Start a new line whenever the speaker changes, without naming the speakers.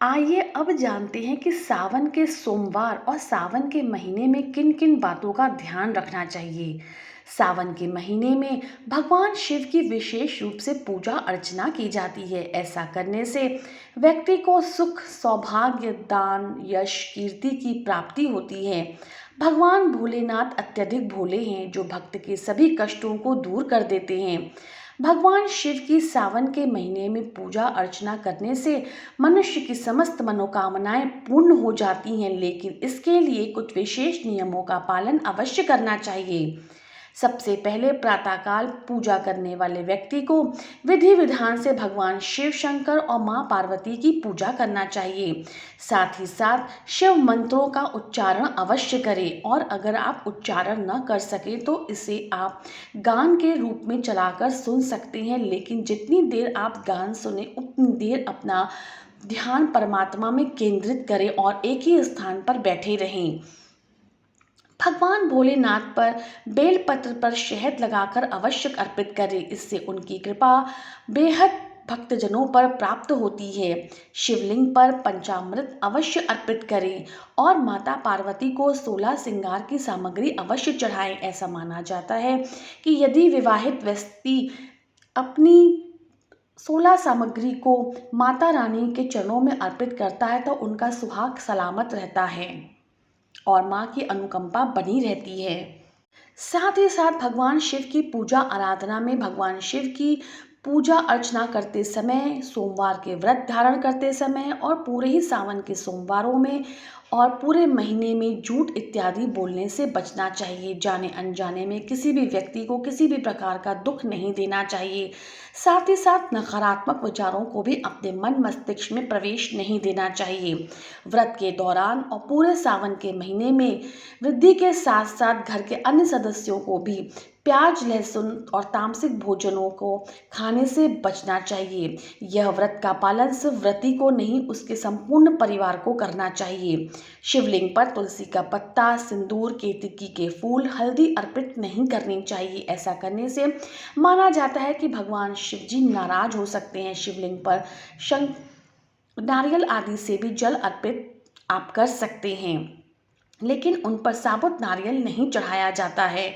आइए अब जानते हैं कि सावन के सोमवार और सावन के महीने में किन किन बातों का ध्यान रखना चाहिए। सावन के महीने में भगवान शिव की विशेष रूप से पूजा अर्चना की जाती है। ऐसा करने से व्यक्ति को सुख, सौभाग्य, दान, यश, कीर्ति की प्राप्ति होती है। भगवान भोलेनाथ अत्यधिक भोले हैं, जो भक्त के सभी कष्टों को दूर कर देते हैं। भगवान शिव की सावन के महीने में पूजा अर्चना करने से मनुष्य की समस्त मनोकामनाएं पूर्ण हो जाती हैं, लेकिन इसके लिए कुछ विशेष नियमों का पालन अवश्य करना चाहिए। सबसे पहले प्रातःकाल पूजा करने वाले व्यक्ति को विधि विधान से भगवान शिव शंकर और मां पार्वती की पूजा करना चाहिए। साथ ही साथ शिव मंत्रों का उच्चारण अवश्य करें, और अगर आप उच्चारण न कर सकें तो इसे आप गान के रूप में चलाकर सुन सकते हैं, लेकिन जितनी देर आप गान सुने उतनी देर अपना ध्यान परमात्मा में केंद्रित करें और एक ही स्थान पर बैठे रहें। भगवान भोलेनाथ पर बेलपत्र पर शहद लगाकर अवश्य अर्पित करें, इससे उनकी कृपा बेहद भक्तजनों पर प्राप्त होती है। शिवलिंग पर पंचामृत अवश्य अर्पित करें और माता पार्वती को 16 श्रृंगार की सामग्री अवश्य चढ़ाएं। ऐसा माना जाता है कि यदि विवाहित व्यक्ति अपनी 16 सामग्री को माता रानी के चरणों में अर्पित करता है तो उनका सुहाग सलामत रहता है और माँ की अनुकंपा बनी रहती है। साथ ही साथ भगवान शिव की पूजा आराधना में भगवान शिव की पूजा अर्चना करते समय, सोमवार के व्रत धारण करते समय और पूरे ही सावन के सोमवारों में और पूरे महीने में झूठ इत्यादि बोलने से बचना चाहिए। जाने अनजाने में किसी भी व्यक्ति को किसी भी प्रकार का दुख नहीं देना चाहिए। साथ ही साथ नकारात्मक विचारों को भी अपने मन मस्तिष्क में प्रवेश नहीं देना चाहिए। व्रत के दौरान और पूरे सावन के महीने में वृद्धि के साथ साथ घर के अन्य सदस्यों को भी प्याज, लहसुन और तामसिक भोजनों को खाने से बचना चाहिए। यह व्रत का पालन सिर्फ व्रती को नहीं, उसके संपूर्ण परिवार को करना चाहिए। शिवलिंग पर तुलसी का पत्ता, सिंदूर, केतकी के फूल, हल्दी अर्पित नहीं करनी चाहिए। ऐसा करने से माना जाता है कि भगवान शिव जी नाराज हो सकते हैं। शिवलिंग पर शंख, नारियल आदि से भी जल अर्पित आप कर सकते हैं, लेकिन उन पर साबुत नारियल नहीं चढ़ाया जाता है।